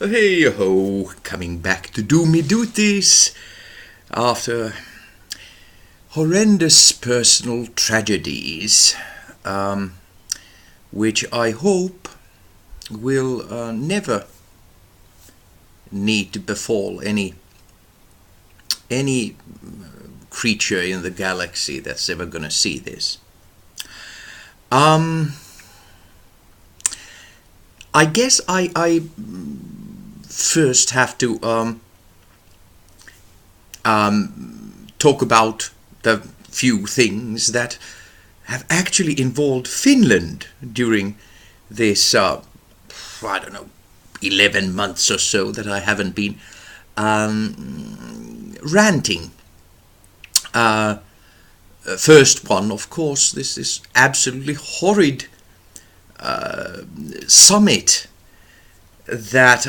Hey ho, coming back to do me duties after horrendous personal tragedies, which I hope will never need to befall any creature in the galaxy that's ever gonna see this. I guess I first have to talk about the few things that have actually involved Finland during this, 11 months or so that I haven't been ranting. First one, of course, this is absolutely horrid summit that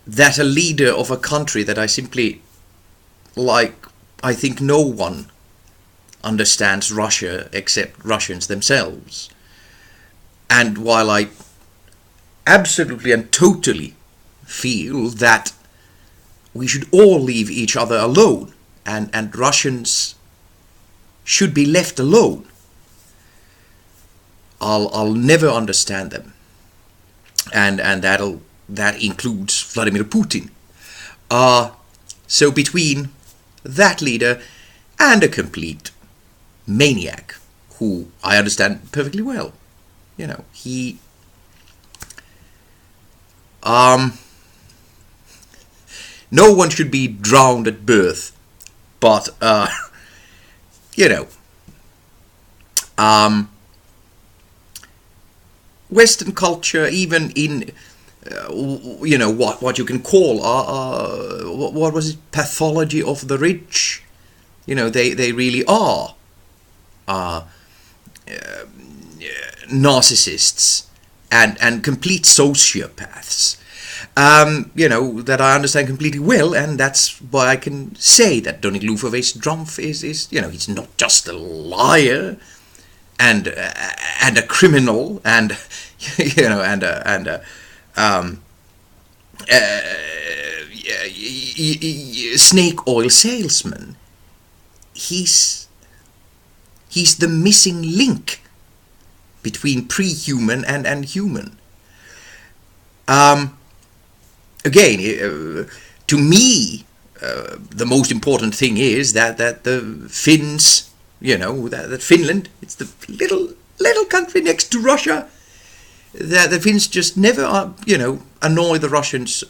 that a leader of a country that I simply I think no one understands Russia except Russians themselves. And while I absolutely and totally feel that we should all leave each other alone and Russians should be left alone, I'll never understand them, and that includes Vladimir Putin. So between that leader and a complete maniac, who I understand perfectly well, he no one should be drowned at birth, but Western culture, even in what you can call what was it, pathology of the rich, they really are narcissists and complete sociopaths, that I understand completely well, and that's why I can say that Donny Lufovic-Drumpf is he's not just a liar and a criminal and snake oil salesman. He's the missing link between pre-human and human. Again, to me, the most important thing is that the Finns, that Finland, it's the little country next to Russia, that the Finns just never, annoy the Russians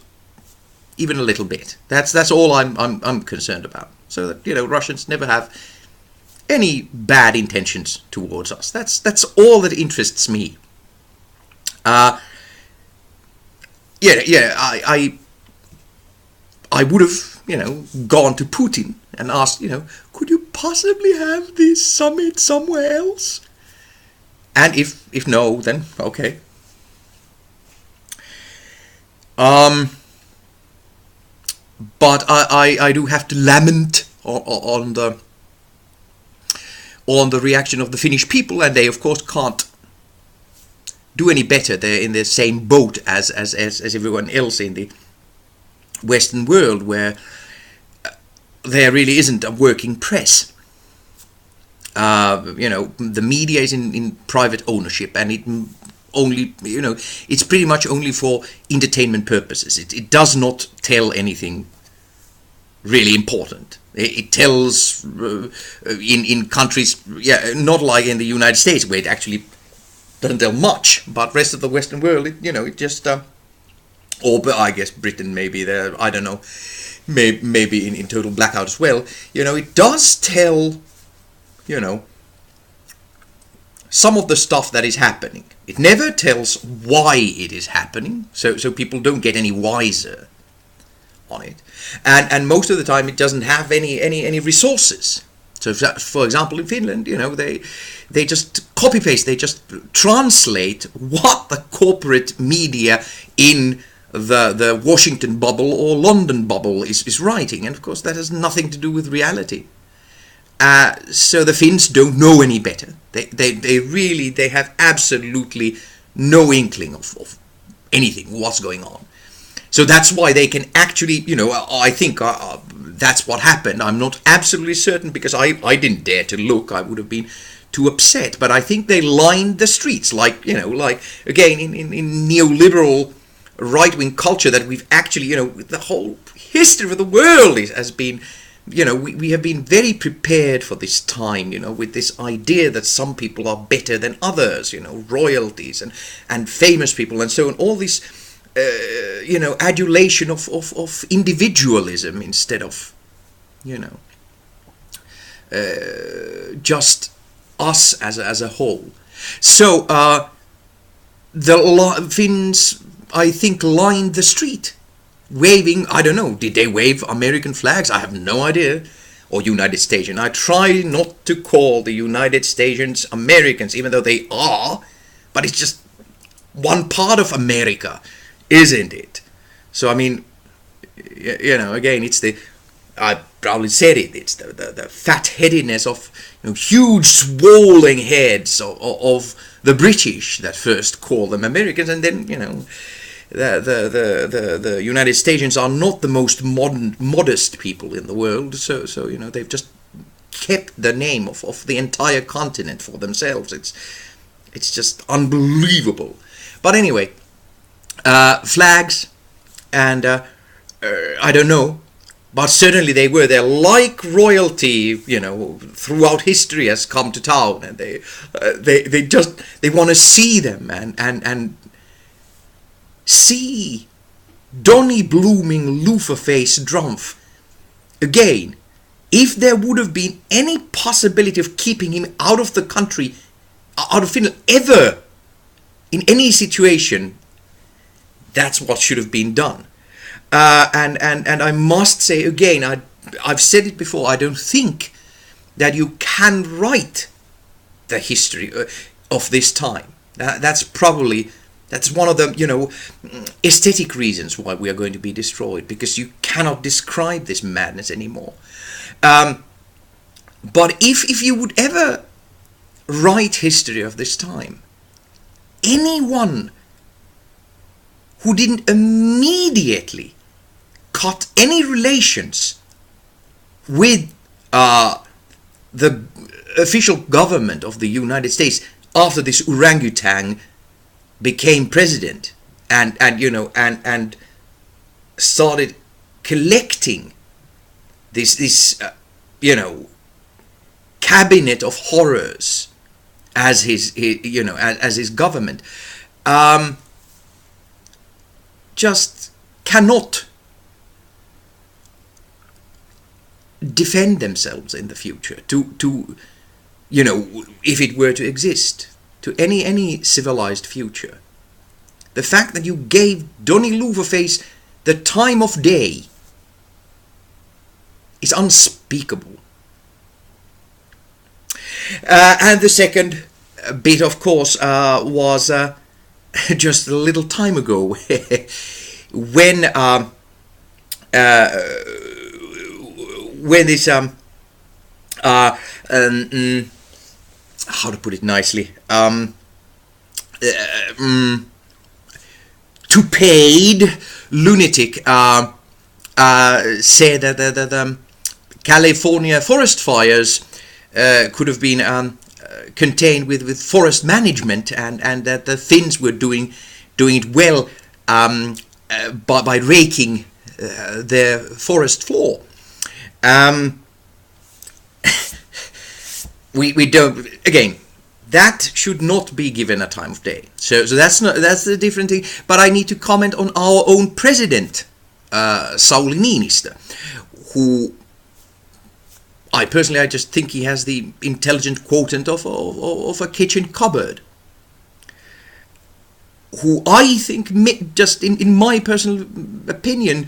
even a little bit. That's all I'm concerned about. So that Russians never have any bad intentions towards us. That's all that interests me. I would have gone to Putin and asked, could you possibly have this summit somewhere else? And if no, then okay. But I do have to lament on the reaction of the Finnish people, and they of course can't do any better. They're in the same boat as everyone else in the Western world, where there really isn't a working press. The media is in private ownership, and it only, it's pretty much only for entertainment purposes. It does not tell anything really important. It tells in countries, not like in the United States, where it actually doesn't tell much, but rest of the Western world, it just, or I guess Britain maybe there, I don't know, maybe in total blackout as well, it does tell, some of the stuff that is happening. It never tells why it is happening, so people don't get any wiser on it. And most of the time it doesn't have any resources. So for example in Finland, they just copy paste, they just translate what the corporate media in the Washington bubble or London bubble is writing, and of course that has nothing to do with reality. So the Finns don't know any better. They have absolutely no inkling of anything, what's going on. So that's why they can actually, I think that's what happened. I'm not absolutely certain because I didn't dare to look. I would have been too upset. But I think they lined the streets, like again in neoliberal right-wing culture that we've actually, the whole history of the world has been, we have been very prepared for this time, with this idea that some people are better than others, royalties and famous people and so on, all this, adulation of individualism instead of, just us as a whole. So the Finns, I think, lined the street, waving, I don't know, did they wave American flags? I have no idea. Or United States. And I try not to call the United States Americans, even though they are, but it's just one part of America, isn't it? So, I mean, again, it's I probably said it, it's the fat-headedness of huge swollen heads of the British that first call them Americans, and then, the United States are not the most modest people in the world, so they've just kept the name of the entire continent for themselves. It's just unbelievable. But anyway, flags, and I don't know, but certainly they were there, like royalty, throughout history has come to town, and they want to see them and see Donny blooming loofah-faced Drumpf again. If there would have been any possibility of keeping him out of the country, out of Finland, ever, in any situation, that's what should have been done. And I must say again, I've said it before, I don't think that you can write the history of this time. That's one of the, aesthetic reasons why we are going to be destroyed, because you cannot describe this madness anymore. But if you would ever write history of this time, anyone who didn't immediately cut any relations with the official government of the United States after this orangutan became president and started collecting this cabinet of horrors as his government, just cannot defend themselves in the future to if it were to exist, to any civilized future. The fact that you gave Donny Loofah-Face the time of day is unspeakable. And the second bit, of course, was just a little time ago when this how to put it nicely, two-paid lunatic said that the California forest fires could have been contained with forest management, and that the Finns were doing it well by raking their forest floor. We don't, again, that should not be given a time of day. So that's the different thing. But I need to comment on our own president, Sauli Niinistö, who I just think he has the intelligent quotient of a kitchen cupboard. Who I think, just in my personal opinion,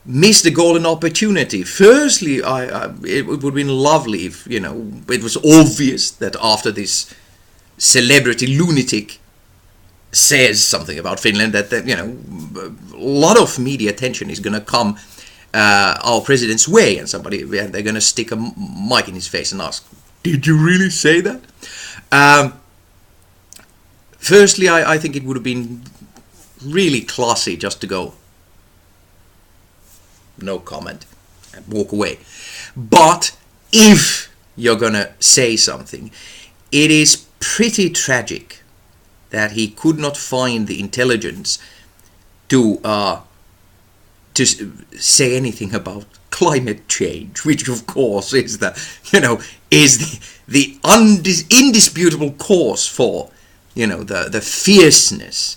missed the golden opportunity. Firstly, it would have been lovely if, it was obvious that after this celebrity lunatic says something about Finland, that a lot of media attention is going to come our president's way, and they're going to stick a mic in his face and ask, "Did you really say that?" Firstly, I think it would have been really classy just to go, no comment, and walk away. But if you're gonna say something, it is pretty tragic that he could not find the intelligence to say anything about climate change, which of course is the indisputable cause for the fierceness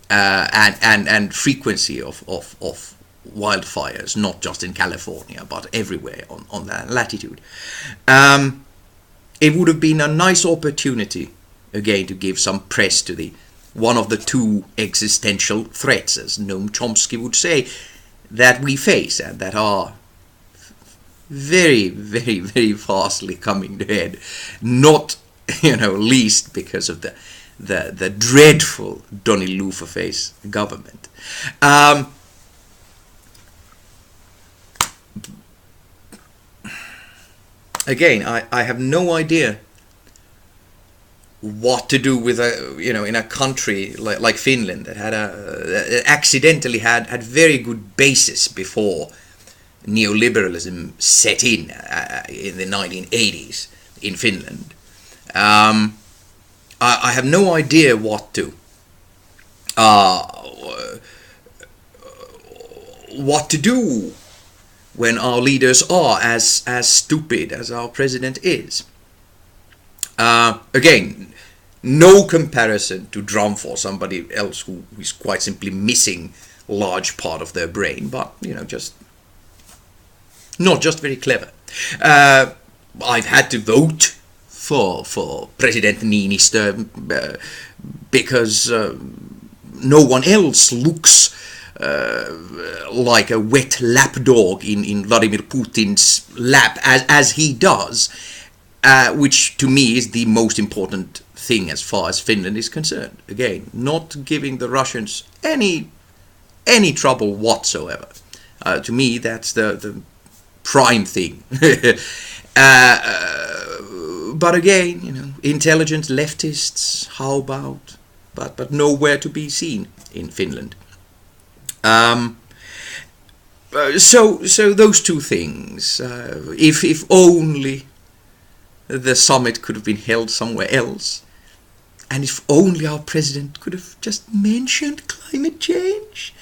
and frequency of wildfires, not just in California but everywhere on that latitude. It would have been a nice opportunity again to give some press to the one of the two existential threats, as Noam Chomsky would say, that we face and that are very, very, very fastly coming to head. Not, least because of the dreadful Donny Looferface government. Again, I have no idea what to do with in a country like Finland that that accidentally had very good basis before neoliberalism set in the 1980s in Finland. I have no idea what to do when our leaders are as stupid as our president is. Again, no comparison to drum for somebody else who is quite simply missing large part of their brain, but just not just very clever. I've had to vote for President Niinistö because no one else looks like a wet lapdog in Vladimir Putin's lap as he does, which to me is the most important thing as far as Finland is concerned. Again, not giving the Russians any trouble whatsoever. To me, that's the prime thing. But again, intelligent leftists, how about? But nowhere to be seen in Finland. So those two things. If only the summit could have been held somewhere else, and if only our president could have just mentioned climate change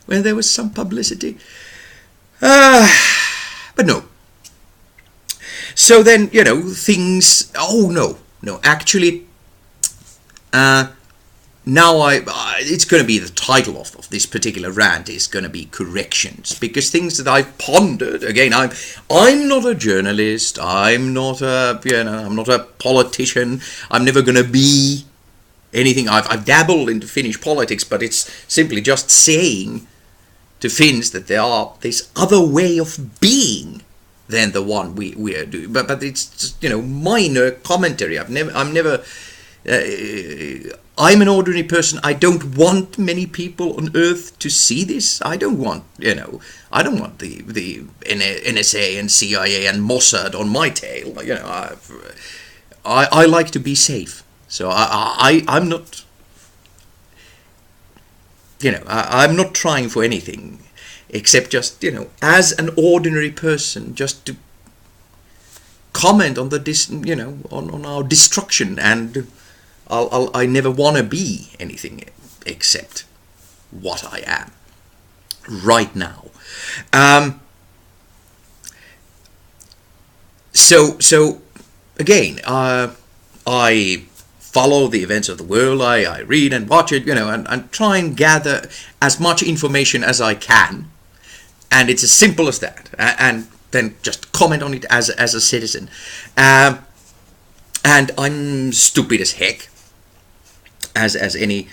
when there was some publicity. But no. So then, things... Oh, no. Actually, now it's going to be the title of this particular rant is going to be corrections, because things that I've pondered, again, I'm not a journalist, I'm not a politician, I'm never going to be anything. I've dabbled into Finnish politics, but it's simply just saying to Finns that there are this other way of being than the one we are doing. But it's just, minor commentary. I'm an ordinary person. I don't want many people on earth to see this. I don't want, I don't want the NSA and CIA and Mossad on my tail. I like to be safe. So I'm not, I'm not trying for anything except just, as an ordinary person, just to comment on on our destruction, and I never want to be anything except what I am right now. So again, I follow the events of the world. I read and watch it, and try and gather as much information as I can. And it's as simple as that. And then just comment on it as a citizen. And I'm stupid as heck, as any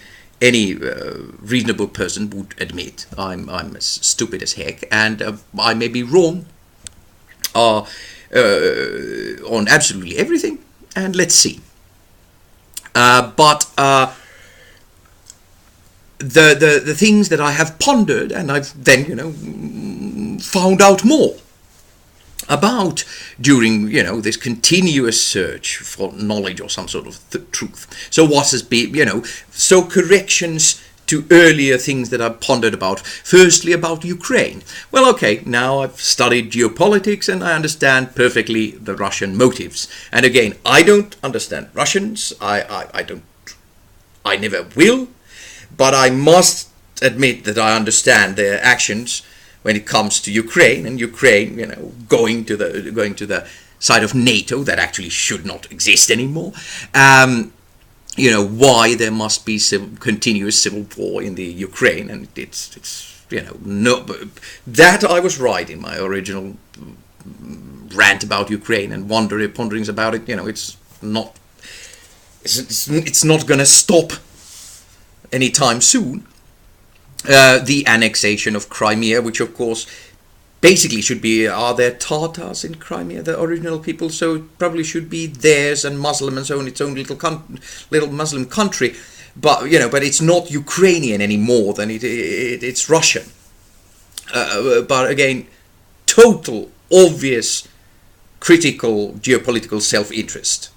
reasonable person would admit. I'm as stupid as heck, and I may be wrong on absolutely everything. And let's see. But the things that I have pondered, and I've then found out more. about during, this continuous search for knowledge or some sort of truth. So what has been, so corrections to earlier things that I pondered about. Firstly, about Ukraine. Well, okay, now I've studied geopolitics and I understand perfectly the Russian motives. And again, I don't understand Russians. I never will, but I must admit that I understand their actions when it comes to Ukraine, and Ukraine, going to the side of NATO that actually should not exist anymore. Why there must be continuous civil war in the Ukraine, and it's no, that I was right in my original rant about Ukraine and ponderings about it. It's not going to stop anytime soon. The annexation of Crimea, which of course basically should be, are there Tatars in Crimea, the original people? So it probably should be theirs, and Muslim and so on, its own little Muslim country. But but it's not Ukrainian anymore. Then it's Russian. But again, total obvious critical geopolitical self-interest.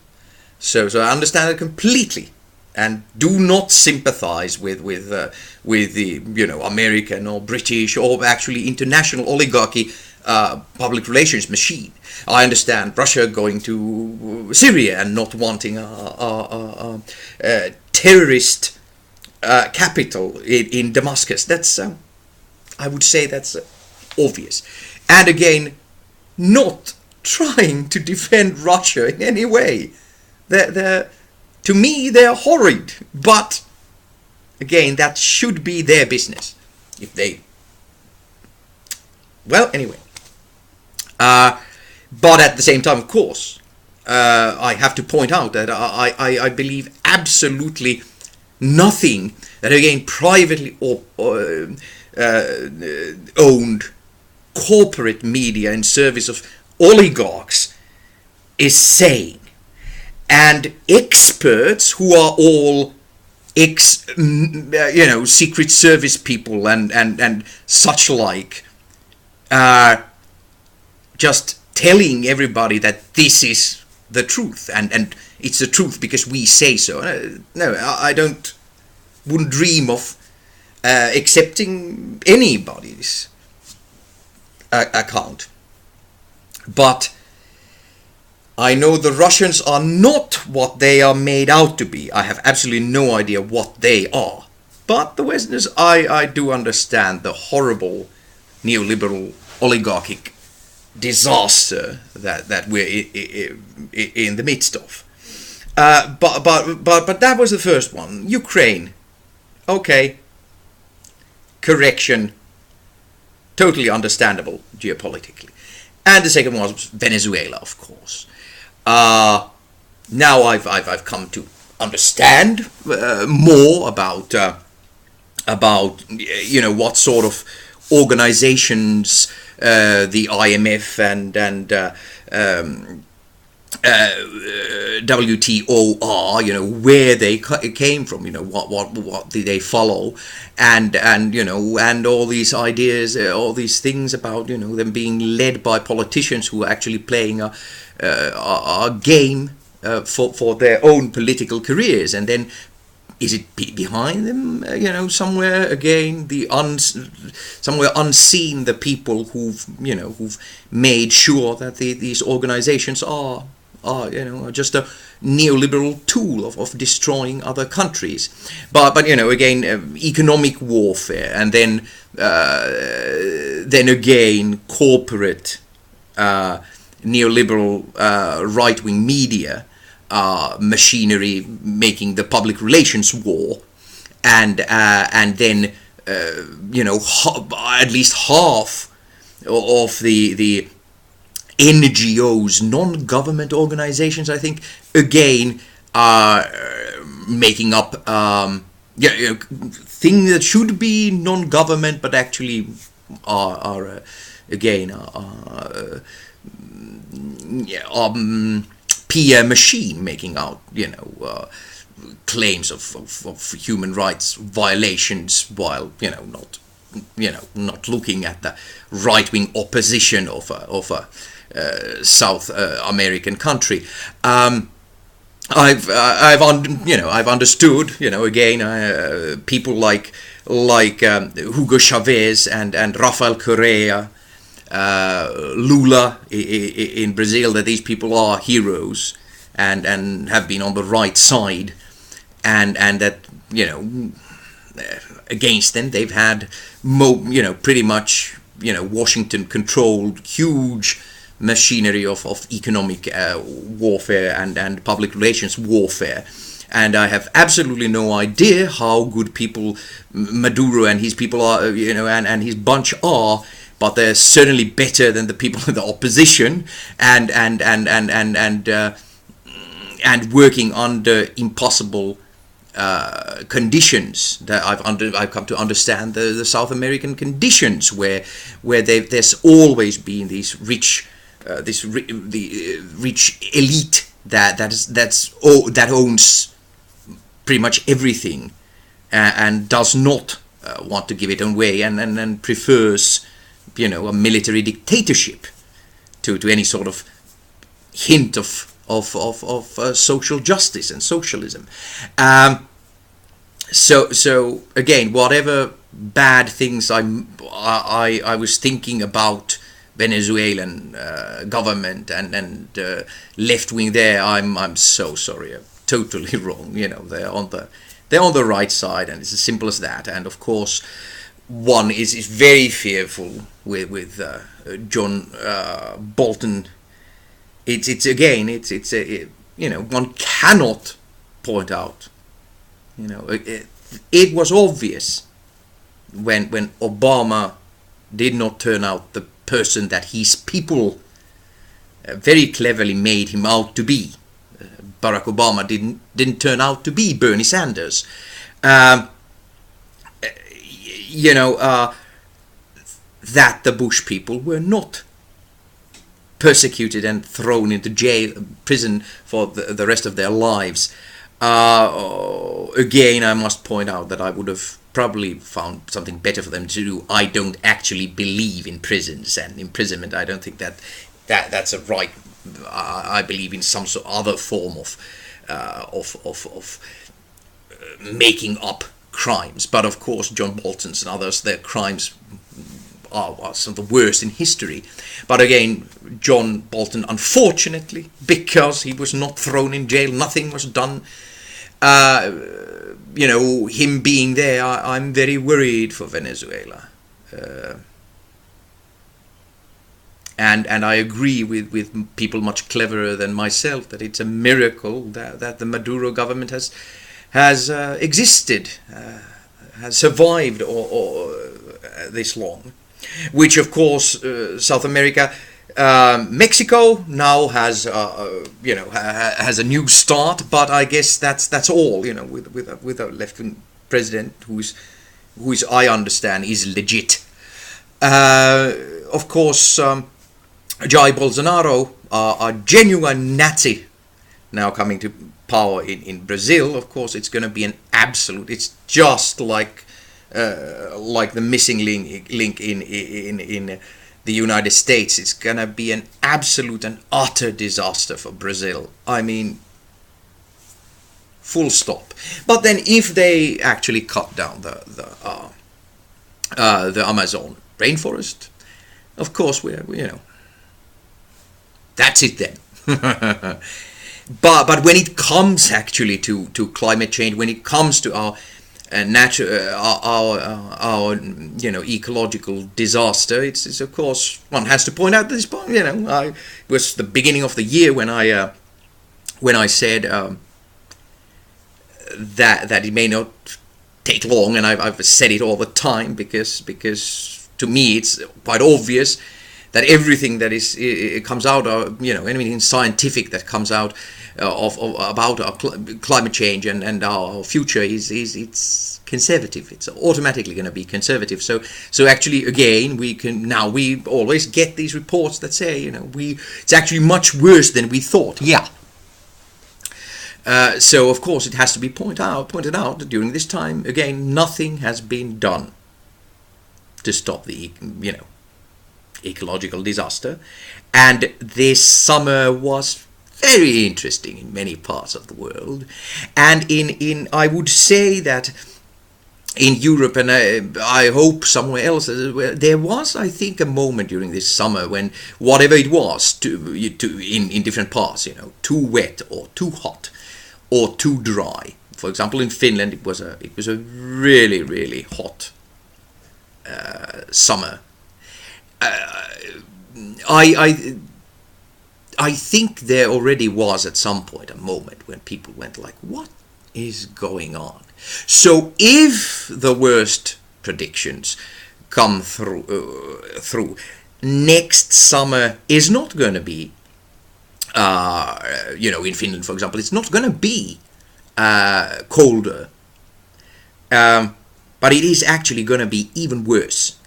So I understand it completely, and do not sympathize with the American or British or actually international oligarchy public relations machine. I understand Russia going to Syria and not wanting a terrorist capital in Damascus. That's I would say that's obvious, and again, not trying to defend Russia in any way. To me, they're horrid, but again, that should be their business. If they... Well, anyway. But at the same time, of course, I have to point out that I believe absolutely nothing that, again, privately owned corporate media in service of oligarchs is saying. And experts who are all Secret Service people and such like, just telling everybody that this is the truth and it's the truth because we say so. No, I wouldn't dream of accepting anybody's account. But I know the Russians are not what they are made out to be. I have absolutely no idea what they are. But the Westerners, I do understand the horrible neoliberal oligarchic disaster that we're in the midst of. But that was the first one. Ukraine. Okay. Correction. Totally understandable geopolitically. And the second one was Venezuela, of course. Now I've come to understand more about what sort of organizations the IMF and WTO are, where they came from, what did they follow, and all these ideas, all these things about them being led by politicians who are actually playing a game for their own political careers, and then is it behind them, somewhere again somewhere unseen, the people who've made sure that these organizations are just a neoliberal tool of destroying other countries, but again, economic warfare, and then again corporate neoliberal right-wing media machinery making the public relations war, and then at least half of the NGOs, non-government organizations, I think, again, are making up things that should be non-government, but actually are PR machine making out, claims of human rights violations, while not looking at the right-wing opposition of a South American country. I've understood, again, people like Hugo Chavez and Rafael Correa, Lula in Brazil, that these people are heroes and have been on the right side, and that against them they've had pretty much Washington controlled huge machinery of economic warfare and public relations warfare. And I have absolutely no idea how good people Maduro and his people are, and his bunch are, but they're certainly better than the people in the opposition, and working under impossible conditions. That I've come to understand the South American conditions where there's always been these rich rich elite that owns pretty much everything, and does not want to give it away, and prefers a military dictatorship to any sort of hint of social justice and socialism. So again, whatever bad things I was thinking about Venezuelan government and left wing there, I'm so sorry. I'm totally wrong. They're on the right side, and it's as simple as that. And of course, one is very fearful with John Bolton. It's one cannot point out. It was obvious when Obama did not turn out the person that his people very cleverly made him out to be. Barack Obama didn't turn out to be Bernie Sanders. That the Bush people were not persecuted and thrown into prison for the rest of their lives. Again, I must point out that I would have probably found something better for them to do. I don't actually believe in prisons and imprisonment. I don't think that's a right. I believe in some sort of other form of making up crimes. But of course, John Bolton's and others, their crimes are some of the worst in history. But again, John Bolton, unfortunately, because he was not thrown in jail, nothing was done. Him being there, I'm very worried for Venezuela. And I agree with people much cleverer than myself that it's a miracle that the Maduro government has existed, has survived or this long. Which of course South America, Mexico now has has a new start, but I guess that's all, with a left-wing president who is I understand is legit. Of course, Jair Bolsonaro, a genuine Nazi, now coming to power in Brazil. Of course, it's going to be an absolute. It's just like the missing link in the United States. It's going to be an absolute and utter disaster for Brazil. I mean, full stop. But then, if they actually cut down the Amazon rainforest, of course that's it then. But when it comes actually to climate change, when it comes to our ecological disaster, it's of course, one has to point out this point. It was the beginning of the year when I said that it may not take long, and I've said it all the time because to me it's quite obvious that everything that it comes out of, anything scientific that comes out about our climate change and our future it's conservative. It's automatically going to be conservative. So actually, again, we always get these reports that say, it's actually much worse than we thought. Yeah. So of course it has to be pointed out that during this time, again, nothing has been done to stop the ecological disaster. And this summer was very interesting in many parts of the world. And I would say that in Europe, and I hope somewhere else, there was, I think, a moment during this summer when whatever it was in different parts, too wet or too hot or too dry. For example, in Finland, it was a really, really hot summer. I think there already was at some point a moment when people went like, what is going on? So if the worst predictions come through, next summer is not going to be, in Finland, for example, it's not going to be colder, but it is actually going to be even worse.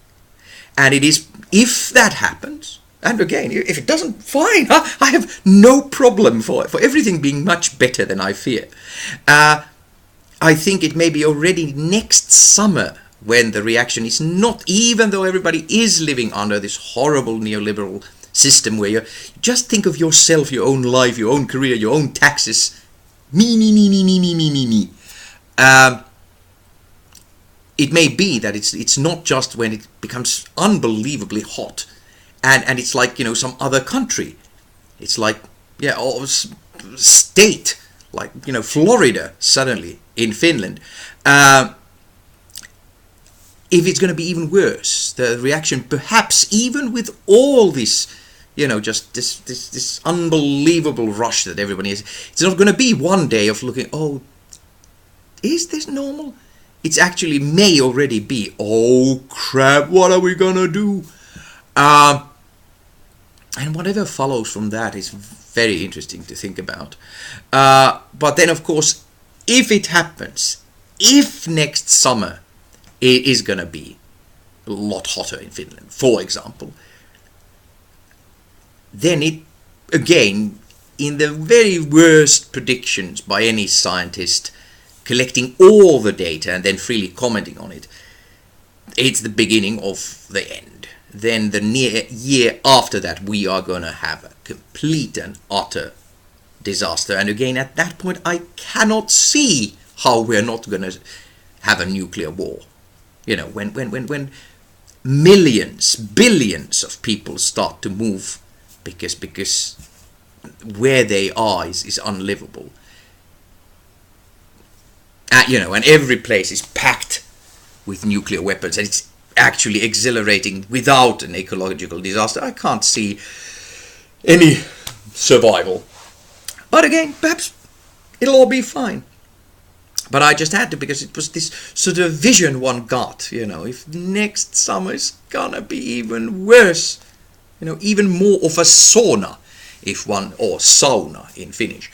And it is, if that happens, and again, if it doesn't, fine, I have no problem for everything being much better than I fear. I think it may be already next summer when the reaction is not, even though everybody is living under this horrible neoliberal system where you just think of yourself, your own life, your own career, your own taxes, me. It may be that it's not just when it becomes unbelievably hot and it's like, some other country. It's like, or state, like, Florida suddenly in Finland. If it's going to be even worse, the reaction, perhaps even with all this, just this unbelievable rush that everybody is, it's not going to be one day of looking, oh, is this normal? It's actually may already be, oh crap, what are we going to do? And whatever follows from that is very interesting to think about. But then, of course, if it happens, if next summer it is going to be a lot hotter in Finland, for example, then it, again, in the very worst predictions by any scientist, collecting all the data and then freely commenting on it, it's the beginning of the end. Then the year after that, we are going to have a complete and utter disaster. And again, at that point, I cannot see how we're not going to have a nuclear war. When millions, billions of people start to move because where they are is unlivable. And every place is packed with nuclear weapons, and it's actually exhilarating without an ecological disaster. I can't see any survival. But again, perhaps it'll all be fine. But I just had to, because it was this sort of vision one got, if next summer is gonna be even worse, even more of a sauna, or sauna in Finnish.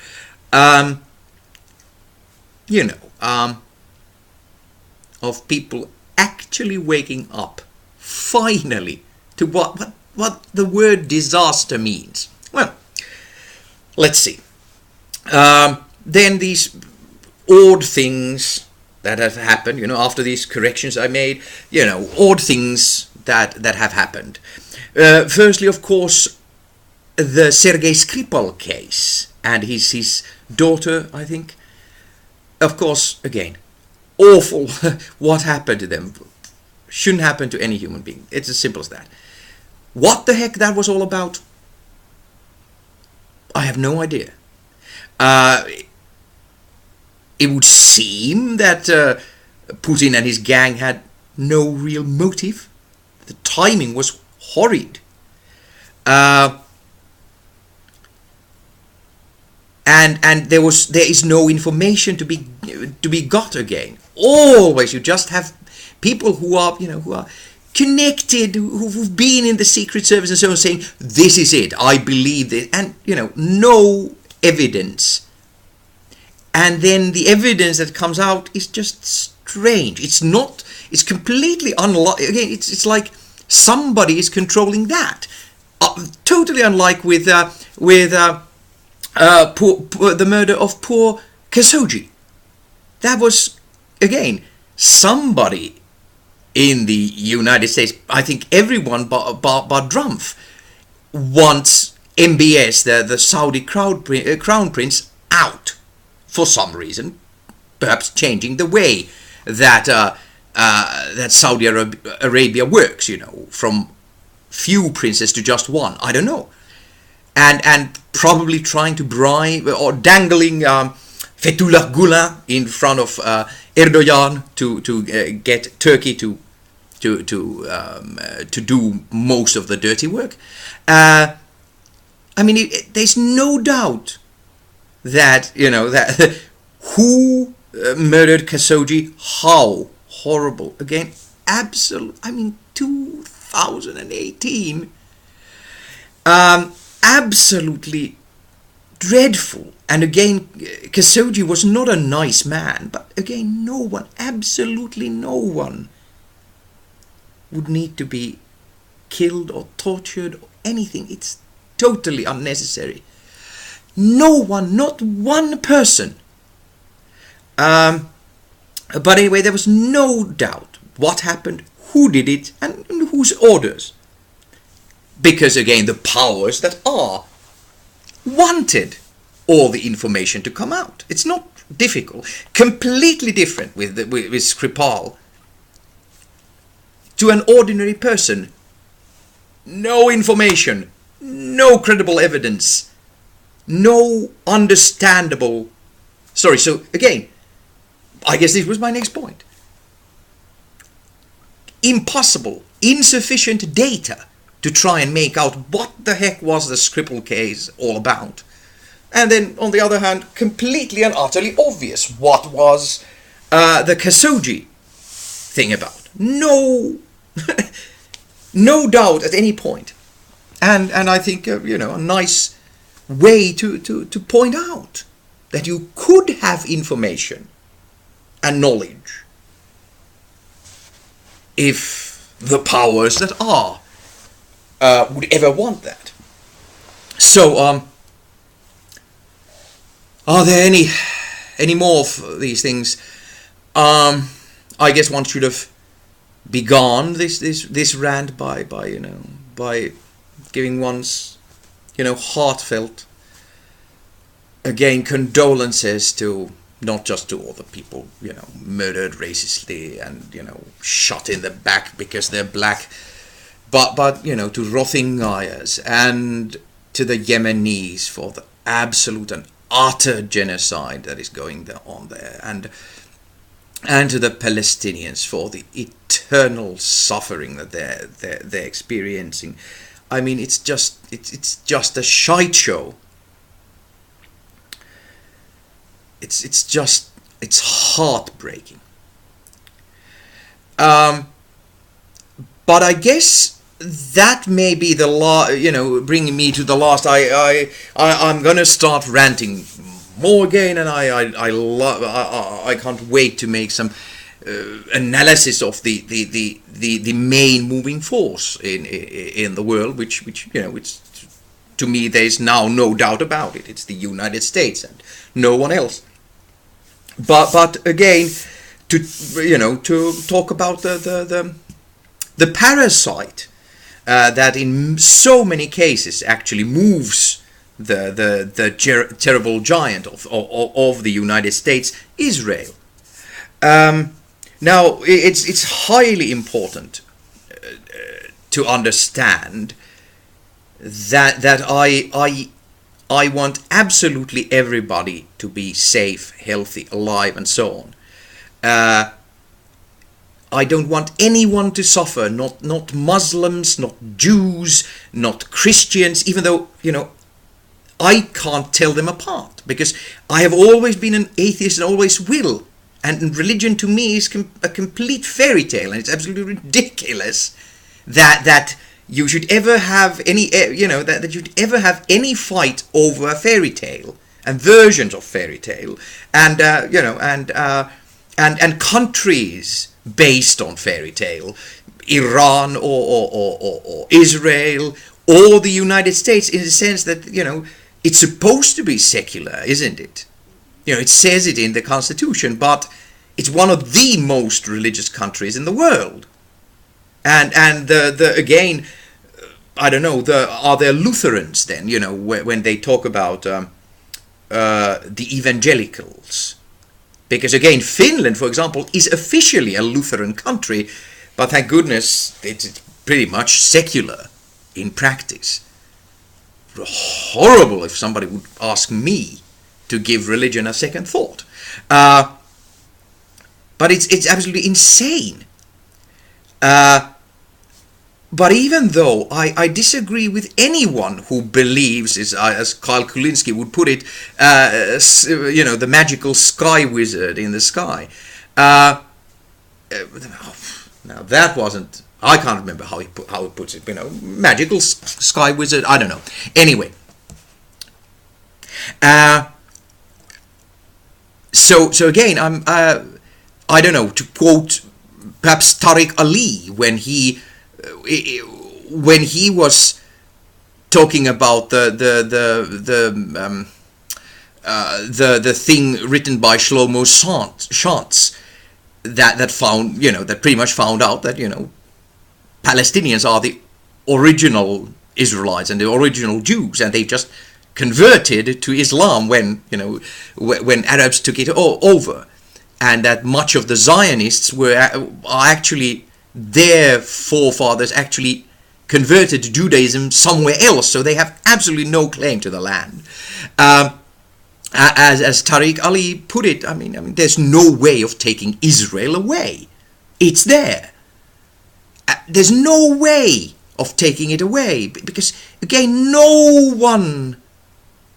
Of people actually waking up, finally, to what the word disaster means. Well, let's see. Then these odd things that have happened, after these corrections I made, odd things that have happened. Firstly, of course, the Sergei Skripal case and his daughter, I think. Of course, again, awful what happened to them. Shouldn't happen to any human being. It's as simple as that. What the heck that was all about, I have no idea. It would seem that Putin and his gang had no real motive. The timing was horrid. And there is no information to be got again. Always you just have people who are connected, who've been in the Secret Service and so on, saying this is it, I believe this, and no evidence. And then the evidence that comes out is just strange. It's completely unlike. Again, it's like somebody is controlling that. Totally unlike with the murder of poor Khashoggi. That was, again, somebody in the United States, I think everyone but Trump wants MBS, the Saudi crown prince, out for some reason, perhaps changing the way that that Saudi Arabia works, from few princes to just one. I don't know, and probably trying to bribe or dangling Fethullah Gulen in front of Erdogan to get Turkey to do most of the dirty work. I mean, there's no doubt that that who murdered Khashoggi, how horrible. Again, absolute. I mean, 2018. Absolutely dreadful. And again, Khashoggi was not a nice man, but again, no one, absolutely no one, would need to be killed or tortured or anything. It's totally unnecessary. No one, not one person. But anyway, there was no doubt what happened, who did it, and whose orders. Because again, the powers that are wanted all the information to come out. It's not difficult. Completely different with Skripal. To an ordinary person, no information, no credible evidence, no understandable. Sorry, so again, I guess this was my next point. Impossible, insufficient data to try and make out what the heck was the Skripal case all about. And then, on the other hand, completely and utterly obvious what was the Khashoggi thing about. No, no doubt at any point. And I think, a nice way to point out that you could have information and knowledge if the powers that are would ever want that. So, are there any more of these things? I guess one should have begun this rant by giving one's heartfelt again condolences to not just to all the people murdered racistly and shot in the back because they're black, but to Rohingyas and to the Yemenis for the absolute and utter genocide that is going on there, and to the Palestinians for the eternal suffering that they're experiencing. I mean, it's just a shite show. It's heartbreaking. But I guess that may be the bringing me to the last. I'm gonna start ranting more again, and I can't wait to make some analysis of the main moving force in the world, which it's, to me, there's now no doubt about it. It's the United States and no one else. But again, to talk about the parasite that in so many cases actually moves the terrible giant of the United States, Israel. Now, it's highly important to understand that I want absolutely everybody to be safe, healthy, alive, and so on. I don't want anyone to suffer, not Muslims, not Jews, not Christians, even though, I can't tell them apart, because I have always been an atheist and always will. And religion to me is a complete fairy tale, and it's absolutely ridiculous that you should ever have any, that you'd ever have any fight over a fairy tale and versions of fairy tale, and and countries based on fairy tale, Iran or Israel or the United States, in the sense that it's supposed to be secular, isn't it? It says it in the Constitution, but it's one of the most religious countries in the world. And the again, I don't know, are there Lutherans then, when they talk about the evangelicals? Because again, Finland, for example, is officially a Lutheran country, but thank goodness it's pretty much secular in practice. Horrible if somebody would ask me to give religion a second thought. But it's absolutely insane. But even though I disagree with anyone who believes, as Kyle Kulinski would put it, the magical sky wizard in the sky. Now that wasn't. I can't remember how he puts it. Magical sky wizard. I don't know. Anyway. So again, I don't know, to quote perhaps Tariq Ali when he was talking about the thing written by Shlomo Shantz that found, that pretty much found out that, Palestinians are the original Israelites and the original Jews, and they just converted to Islam when Arabs took it over, and that much of the Zionists are actually, their forefathers actually converted to Judaism somewhere else, so they have absolutely no claim to the land. As Tariq Ali put it, I mean, there's no way of taking Israel away. It's there. There's no way of taking it away, because again,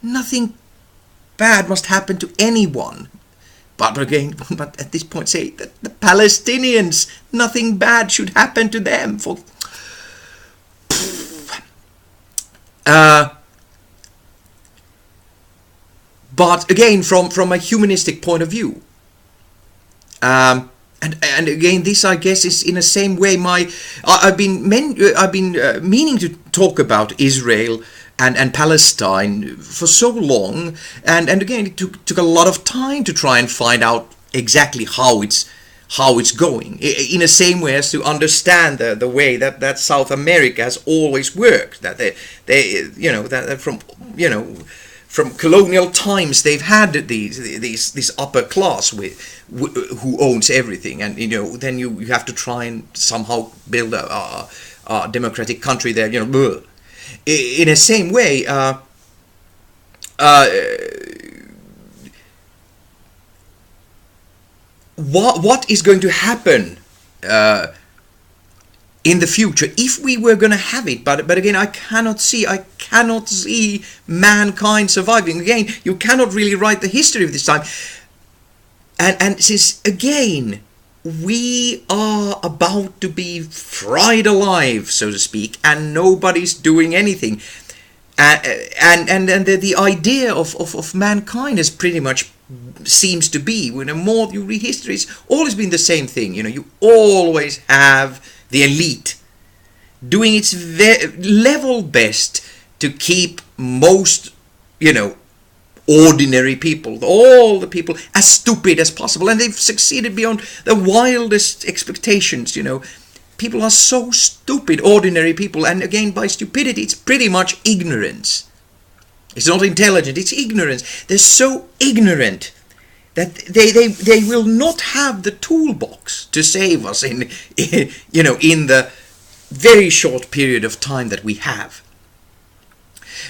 nothing bad must happen to anyone. But at this point, say that the Palestinians, nothing bad should happen to them. But again, from a humanistic point of view, and again, this I guess is in the same way I've been meaning to talk about Israel and Palestine for so long, and again it took a lot of time to try and find out exactly how it's going, in the same way as to understand the way that South America has always worked, that that from colonial times they've had this upper class who owns everything, and then you have to try and somehow build a democratic country there, in the same way. What is going to happen in the future if we were going to have it? But again, I cannot see mankind surviving. Again, you cannot really write the history of this time. And since again we are about to be fried alive, so to speak, and nobody's doing anything, and the idea of mankind is pretty much seems to be, when the more you read history, it's always been the same thing. You always have the elite doing its level best to keep most, ordinary people, all the people, as stupid as possible, and they've succeeded beyond the wildest expectations. People are so stupid, ordinary people, and again, by stupidity, it's pretty much ignorance. It's not intelligent, it's ignorance. They're so ignorant that they will not have the toolbox to save us in the very short period of time that we have.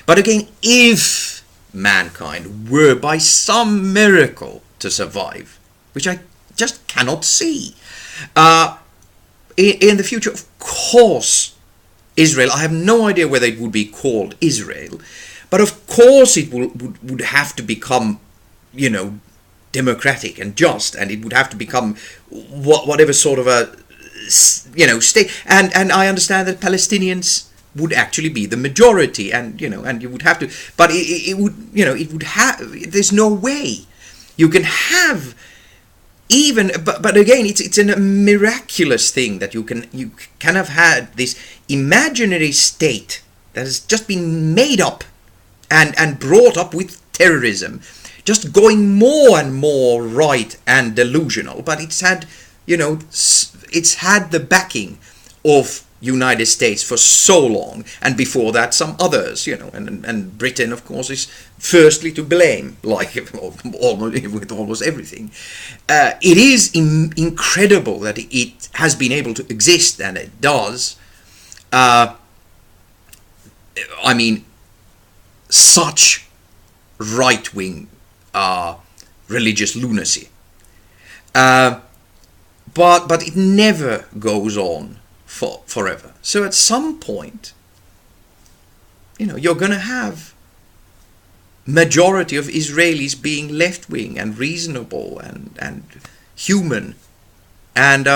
But again, if mankind were by some miracle to survive, which I just cannot see, in the future, of course, Israel, I have no idea whether it would be called Israel, but of course it would have to become, democratic and just, and it would have to become whatever sort of a, state. And I understand that Palestinians would actually be the majority, and you would have to, but it would have. There's no way you can have even, but again, it's a miraculous thing that you can have had this imaginary state that has just been made up and brought up with terrorism, just going more and more right and delusional. But it's had the backing of United States for so long, and before that some others, and Britain, of course, is firstly to blame, like with almost everything. It is incredible that it has been able to exist, and it does. Such right-wing religious lunacy. But it never goes on forever. So at some point, you're going to have majority of Israelis being left-wing and reasonable and human. And,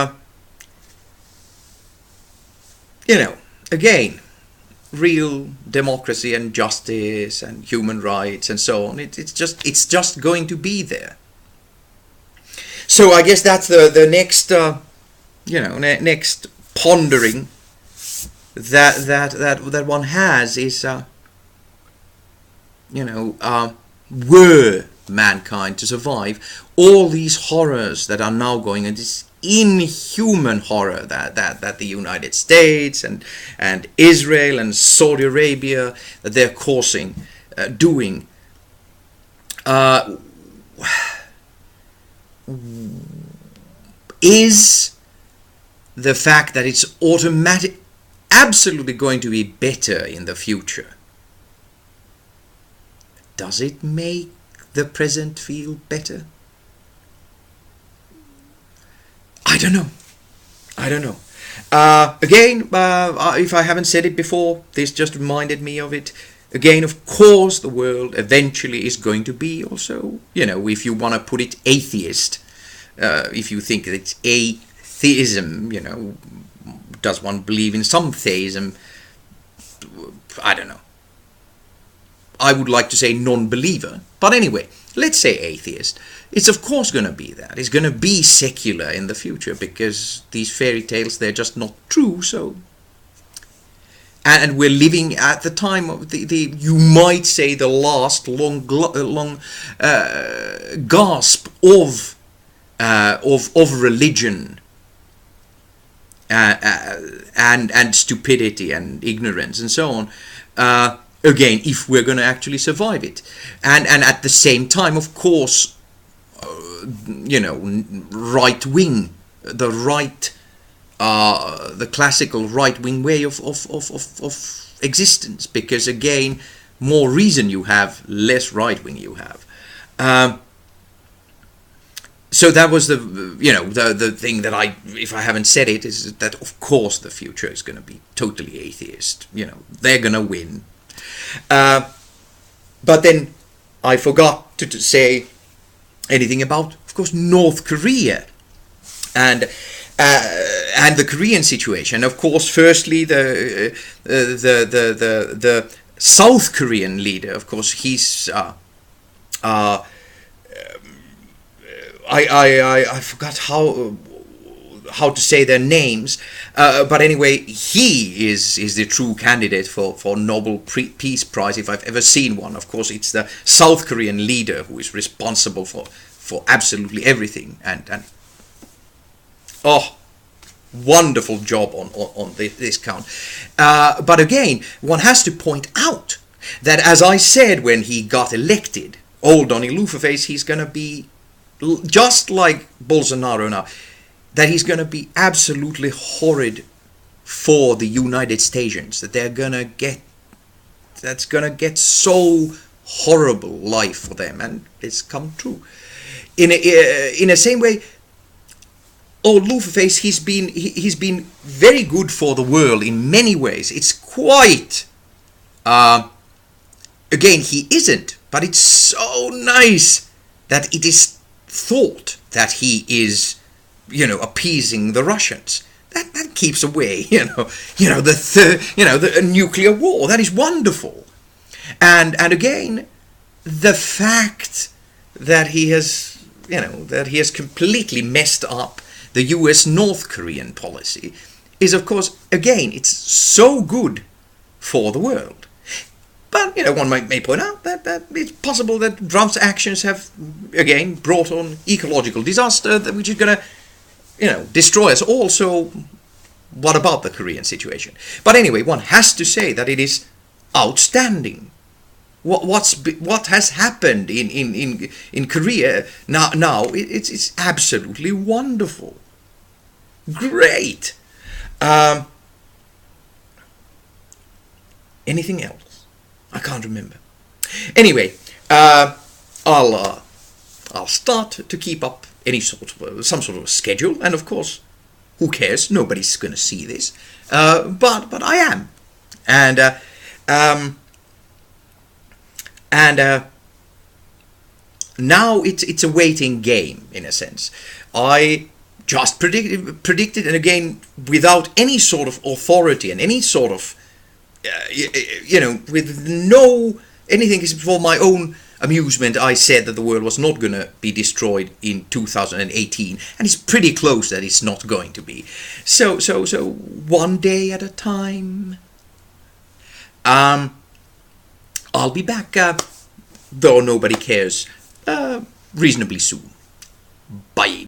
again, real democracy and justice and human rights and so on. It's just going to be there. So I guess that's the next next pondering that one has is were mankind to survive all these horrors that are now going on, this inhuman horror that the United States and Israel and Saudi Arabia that they're causing, doing. Is the fact that it's absolutely going to be better in the future. Does it make the present feel better? I don't know. Again, if I haven't said it before, this just reminded me of it. Again, of course, the world eventually is going to be also, if you want to put it atheist, if you think that it's atheism, does one believe in some theism? I don't know. I would like to say non-believer, but anyway, let's say atheist. It's of course going to be that. It's going to be secular in the future because these fairy tales, they're just not true, so... And we're living at the time of the you might say the last long gasp of religion and stupidity and ignorance and so on. Again, if we're going to actually survive it, and at the same time, of course, right wing, the classical right-wing way of existence, because again, more reason you have, less right-wing you have. So that was the thing that if I haven't said it, is that of course the future is going to be totally atheist. They're going to win. But then I forgot to say anything about, of course, North Korea and the Korean situation. Of course, firstly, the South Korean leader, of course, he's I forgot how to say their names, but anyway, he is the true candidate for Nobel Peace Prize if I've ever seen one. Of course, it's the South Korean leader who is responsible for absolutely everything, and wonderful job on this count. But again, one has to point out that, as I said when he got elected, old Donny Luferface, he's going to be just like Bolsonaro now, that he's going to be absolutely horrid for the United States, that that's going to get so horrible life for them, and it's come true. In a same way, old Luferface, he's been very good for the world in many ways. It's quite again, he isn't, but it's so nice that it is thought that he is, appeasing the Russians. That keeps away, the nuclear war. That is wonderful. And again, the fact that he has completely messed up the US North Korean policy is, of course, again, it's so good for the world. But, one may point out that it's possible that Trump's actions have, again, brought on ecological disaster, which is going to, destroy us all. So what about the Korean situation? But anyway, one has to say that it is outstanding. What has happened in Korea now it's absolutely wonderful. Great. Anything else? I can't remember. Anyway, I'll start to keep up any sort of some sort of a schedule, and of course, who cares? Nobody's going to see this, but I am, and now it's a waiting game in a sense. I just predicted, and again without any sort of authority and any sort of with no anything except for my own amusement, I said that the world was not going to be destroyed in 2018, and it's pretty close that it's not going to be. So one day at a time. I'll be back, though nobody cares, reasonably soon. Bye.